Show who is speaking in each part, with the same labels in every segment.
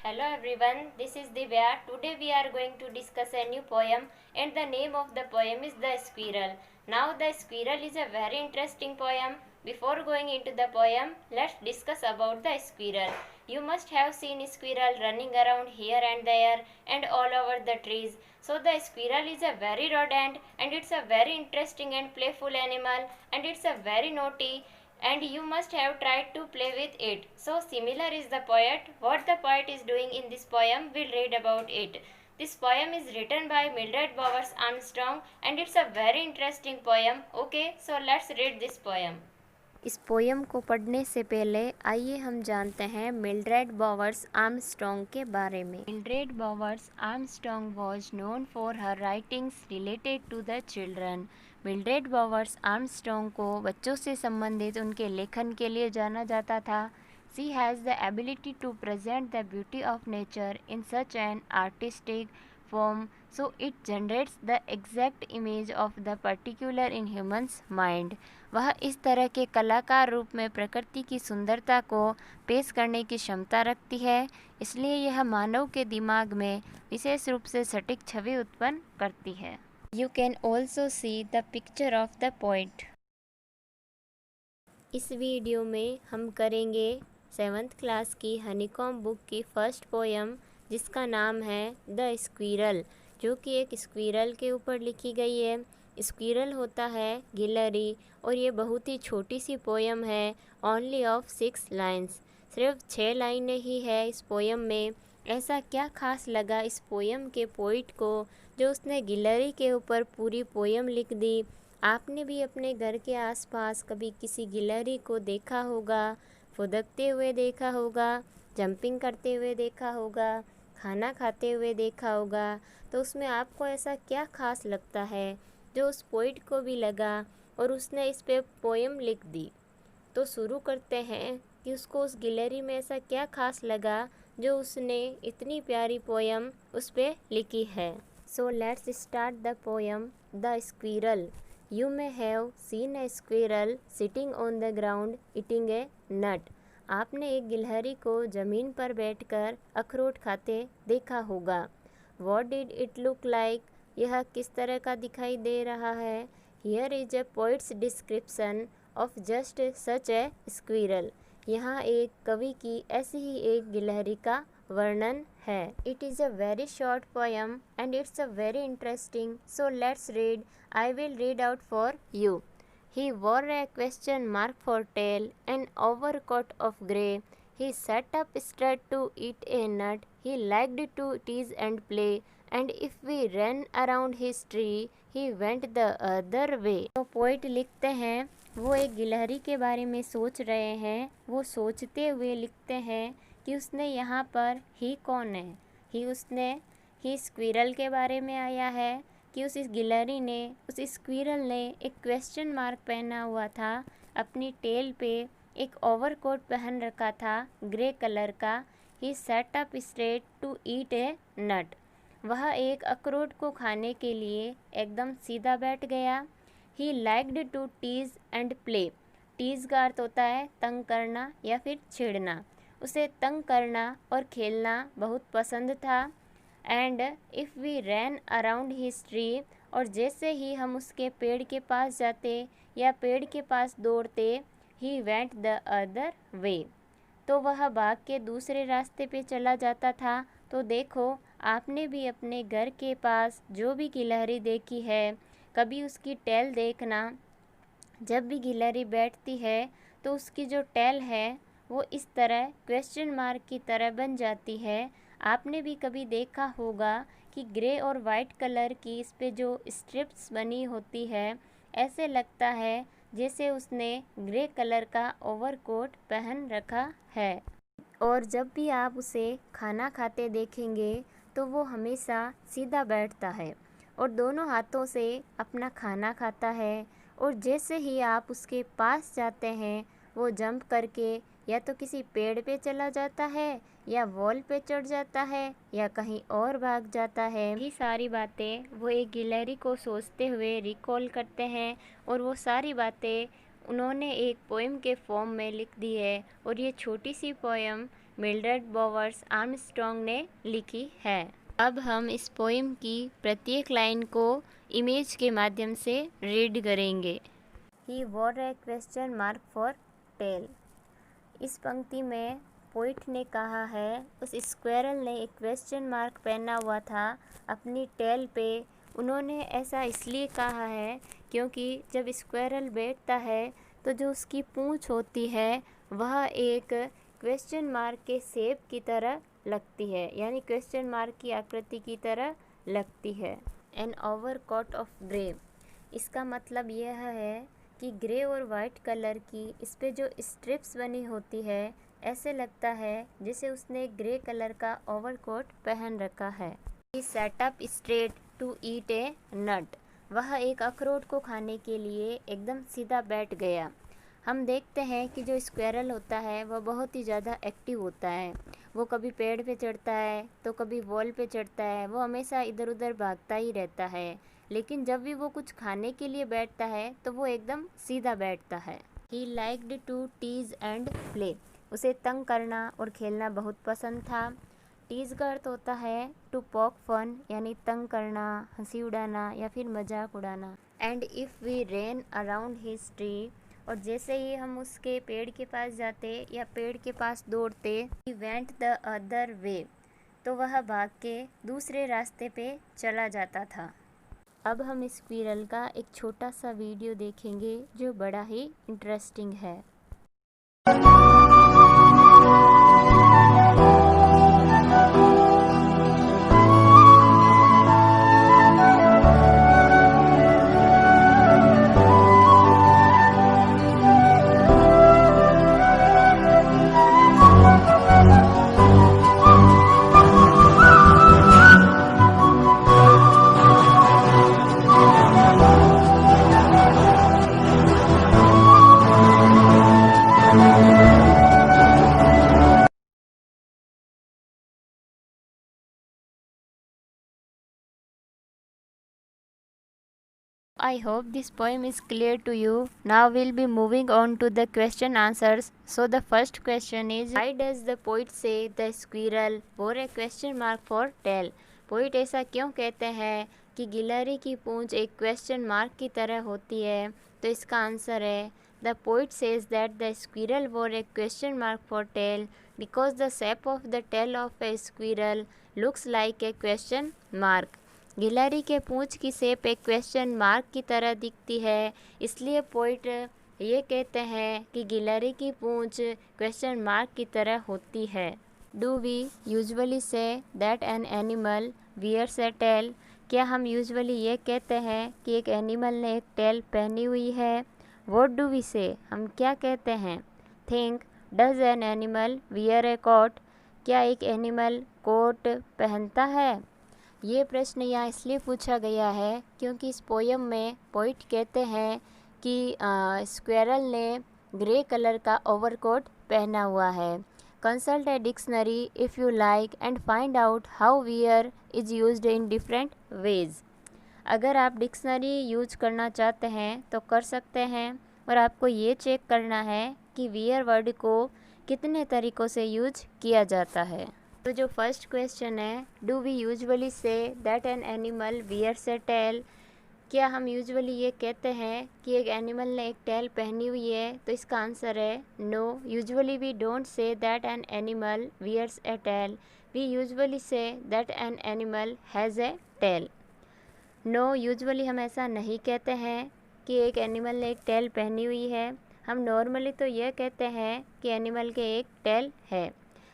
Speaker 1: Hello everyone, this is Divya. Today we are going to discuss a new poem and the name of the poem is The Squirrel. Now the Squirrel is a very interesting poem. Before going into the poem, let's discuss about the squirrel. You must have seen squirrel running around here and there and all over the trees. So the squirrel is a very rodent and it's a very interesting and playful animal and it's a very naughty and you must have tried to play with it. So similar is the poet. What the poet is doing in this poem, we'll read about it. This poem is written by Mildred Bowers Armstrong and it's a very interesting poem. Okay, so let's read this poem.
Speaker 2: इस poem को पढ़ने से पहले आइए हम जानते हैं Mildred Bowers Armstrong के बारे में। Mildred Bowers Armstrong was known for her writings related to the children. Mildred Bowers Armstrong को बच्चों से संबंधित उनके लेखन के लिए जाना जाता था। She has the ability to present the beauty of nature in such an artistic form, so it generates the exact image of the particular in human's mind. वह इस तरह के कलाकार रूप में प्रकृति की सुंदरता को पेश करने की क्षमता रखती है, इसलिए यह मानव के दिमाग में विशेष रूप से सटीक छवि उत्पन्न करती है। You can also see the picture of the poet. इस वीडियो में हम करेंगे 7th क्लास की हनीकॉम्ब बुक की फर्स्ट पोयम जिसका नाम है द स्क्विरल, जो कि एक स्क्विरल के ऊपर लिखी गई है। स्क्विरल होता है गिलहरी और ये बहुत ही छोटी सी पोयम है, ओनली ऑफ 6 लाइन्स। सिर्फ 6 लाइनें ही है इस पोयम में। ऐसा क्या खास लगा इस पोयम के पोइट को जो उसने गिलहरी के ऊपर पूरी पोयम लिख दी। आपने भी अपने घर के आसपास कभी किसी गिलहरी को देखा होगा, फुदकते हुए देखा होगा, जंपिंग करते हुए देखा होगा, खाना खाते हुए देखा होगा। तो उसमें आपको ऐसा क्या खास लगता है जो उस पोइट को भी लगा और उसने इस पे पोयम लिख दी। तो शुरू करते हैं कि उसको उस गिलहरी में ऐसा क्या खास लगा जो उसने इतनी प्यारी पोयम उस पे लिखी है। So let's start the poem the squirrel. You may have seen a squirrel sitting on the ground eating a nut. आपने एक गिलहरी को ज़मीन पर बैठकर अखरोट खाते देखा होगा। What did it look like? यह किस तरह का दिखाई दे रहा है। Here is a poet's description of just such a squirrel. यहाँ एक कवि की ऐसी ही एक गिलहरी का वर्णन है। It is a very short poem and it's a very interesting. So let's read. I will read out for you. He wore a question mark for tail, an overcoat of grey. He sat up straight to eat a nut. He liked to tease and play, and if we ran around his tree, he went the other way. तो poet लिखते हैं, वो एक गिलहरी के बारे में सोच रहे हैं। वो सोचते हुए लिखते हैं कि उसने यहाँ पर ही कौन है। ही स्क्विरल के बारे में आया है कि उस गिलहरी ने, उस स्क्विरल ने एक क्वेश्चन मार्क पहना हुआ था, अपनी टेल पे एक ओवरकोट पहन रखा था ग्रे कलर का। He set up straight to eat a nut. वह एक अखरोट को खाने के लिए एकदम सीधा बैठ गया। He liked to tease and play. Tease का अर्थ होता है तंग करना या फिर छेड़ना। उसे तंग करना और खेलना बहुत पसंद था। And if we ran around his tree, और जैसे ही हम उसके पेड़ के पास जाते या पेड़ के पास दौड़ते, he went the other way, तो वह बाग के दूसरे रास्ते पे चला जाता था। तो देखो, आपने भी अपने घर के पास जो भी गिलहरी देखी है, कभी उसकी टेल देखना। जब भी गिलहरी बैठती है तो उसकी जो टेल है वो इस तरह क्वेश्चन मार्क की तरह बन जाती है। आपने भी कभी देखा होगा कि ग्रे और वाइट कलर की इस पे जो स्ट्रिप्स बनी होती है, ऐसे लगता है जैसे उसने ग्रे कलर का ओवरकोट पहन रखा है। और जब भी आप उसे खाना खाते देखेंगे तो वो हमेशा सीधा बैठता है और दोनों हाथों से अपना खाना खाता है। और जैसे ही आप उसके पास जाते हैं, वो जंप करके या तो किसी पेड़ पे चला जाता है या वॉल पे चढ़ जाता है या कहीं और भाग जाता है। ये सारी बातें वो एक गिलहरी को सोचते हुए रिकॉल करते हैं और वो सारी बातें उन्होंने एक पोएम के फॉर्म में लिख दी है। और ये छोटी सी पोएम मिल्ड्रेड बोवर्स आर्मस्ट्रॉन्ग ने लिखी है। अब हम इस पोएम की प्रत्येक लाइन को इमेज के माध्यम से रीड करेंगे। He wore a question mark for tail. इस पंक्ति में पोइट ने कहा है उस स्क्वेरल ने एक क्वेश्चन मार्क पहना हुआ था अपनी टेल पे। उन्होंने ऐसा इसलिए कहा है क्योंकि जब स्क्वेरल बैठता है तो जो उसकी पूंछ होती है वह एक क्वेश्चन मार्क के शेप की तरह लगती है, यानी क्वेश्चन मार्क की आकृति की तरह लगती है। एन ओवरकोट ऑफ ग्रे, इसका मतलब यह है कि ग्रे और वाइट कलर की इस पे जो स्ट्रिप्स बनी होती है ऐसे लगता है जैसे उसने ग्रे कलर का ओवरकोट पहन रखा है। He set up straight to eat a nut, वह एक अखरोट को खाने के लिए एकदम सीधा बैठ गया। हम देखते हैं कि जो स्क्वेरल होता है वह बहुत ही ज़्यादा एक्टिव होता है। वो कभी पेड़ पे चढ़ता है तो कभी वॉल पे चढ़ता है, वो हमेशा इधर उधर भागता ही रहता है। लेकिन जब भी वो कुछ खाने के लिए बैठता है तो वो एकदम सीधा बैठता है। He liked to tease and play, उसे तंग करना और खेलना बहुत पसंद था। टीज का अर्थ होता है टू पोक फन, यानी तंग करना, हंसी उड़ाना या फिर मजाक उड़ाना। And if we ran around his tree, और जैसे ही हम उसके पेड़ के पास जाते या पेड़ के पास दौड़ते, he went the other way, तो वह भाग के दूसरे रास्ते पे चला जाता था। अब हम स्क्विरल का एक छोटा सा वीडियो देखेंगे जो बड़ा ही इंटरेस्टिंग है। I hope this poem is clear to you. Now we'll be moving on to the question answers. So the first question is, why does the poet say the squirrel wore a question mark for tail? Poet ऐसा क्यों कहते हैं कि गिलहरी की पूंछ एक question mark की तरह होती है? तो इसका आंसर है, the poet says that the squirrel wore a question mark for tail because the shape of the tail of a squirrel looks like a question mark. गिलहरी के पूंछ की शेप एक क्वेश्चन मार्क की तरह दिखती है, इसलिए पोइट ये कहते हैं कि गिलहरी की पूंछ क्वेश्चन मार्क की तरह होती है। Do we usually say that an animal wears a tail? क्या हम यूजुअली ये कहते हैं कि एक एनिमल ने एक टेल पहनी हुई है? व्हाट डू वी से, हम क्या कहते हैं? Think, does an animal wear a coat? क्या एक एनिमल कोट पहनता है? ये प्रश्न यहाँ इसलिए पूछा गया है क्योंकि इस पोयम में पोइट कहते हैं कि स्क्वेरल ने ग्रे कलर का ओवरकोट पहना हुआ है। Consult a dictionary if you like and find out how wear is used in different ways. अगर आप डिक्शनरी यूज करना चाहते हैं तो कर सकते हैं, और आपको ये चेक करना है कि वियर वर्ड को कितने तरीक़ों से यूज किया जाता है। तो जो फर्स्ट क्वेश्चन है, do we usually say that an animal wears a tail? क्या हम यूजुअली ये कहते हैं कि एक एनिमल ने एक टेल पहनी हुई है? तो इसका आंसर है no, usually we don't say that an animal wears a tail, we usually say that an animal has a tail. No, usually हम ऐसा नहीं कहते हैं कि एक एनिमल ने एक टेल पहनी हुई है। हम नॉर्मली तो यह कहते हैं कि एनिमल के एक टेल है।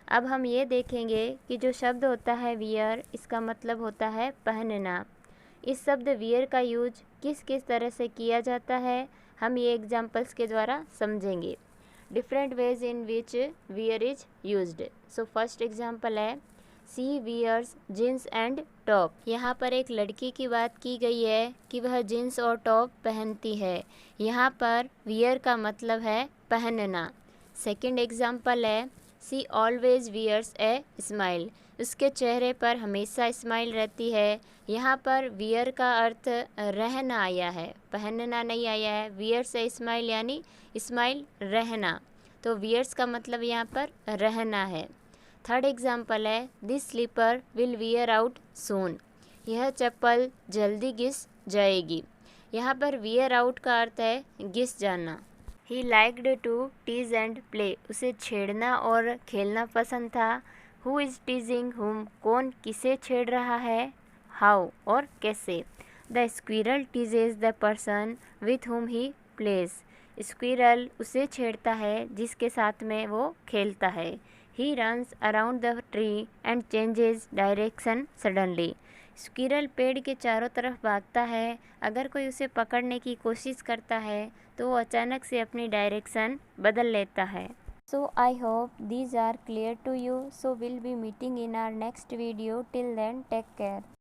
Speaker 2: अब हम ये देखेंगे कि जो शब्द होता है वियर, इसका मतलब होता है पहनना। इस शब्द वियर का यूज किस किस तरह से किया जाता है, हम ये एग्जाम्पल्स के द्वारा समझेंगे। Different ways in which wear is used. So first example है, सी वियर्स जीन्स एंड टॉप। यहाँ पर एक लड़की की बात की गई है कि वह जीन्स और टॉप पहनती है। यहाँ पर वियर का मतलब है पहनना। सेकंड एग्जाम्पल है, सी ऑलवेज वियर्स ए स्माइल। उसके चेहरे पर हमेशा स्माइल रहती है। यहाँ पर वियर का अर्थ रहना आया है, पहनना नहीं आया है। वियर्स ए स्माइल यानी स्माइल रहना, तो वियर्स का मतलब यहाँ पर रहना है। थर्ड एग्जाम्पल है this slipper will wear out soon. यह चप्पल जल्दी घिस जाएगी। यहाँ पर वियर आउट का अर्थ है घिस जाना। He liked to tease and play. उसे छेड़ना और खेलना पसंद था। हु इज़ टीजिंग हुम। कौन किसे छेड़ रहा है। हाउ और कैसे। The squirrel teases the person with whom he pledge. Squirrel उसे छेड़ता है जिसके साथ में वो खेलता है। He runs around the tree and changes direction suddenly. Squirrel पेड़ के चारों तरफ भागता है। अगर कोई उसे पकड़ने की कोशिश करता है तो वो अचानक से अपनी डायरेक्शन बदल लेता है। So I hope these are clear to you. So we'll be meeting in our next video. Till then, take care.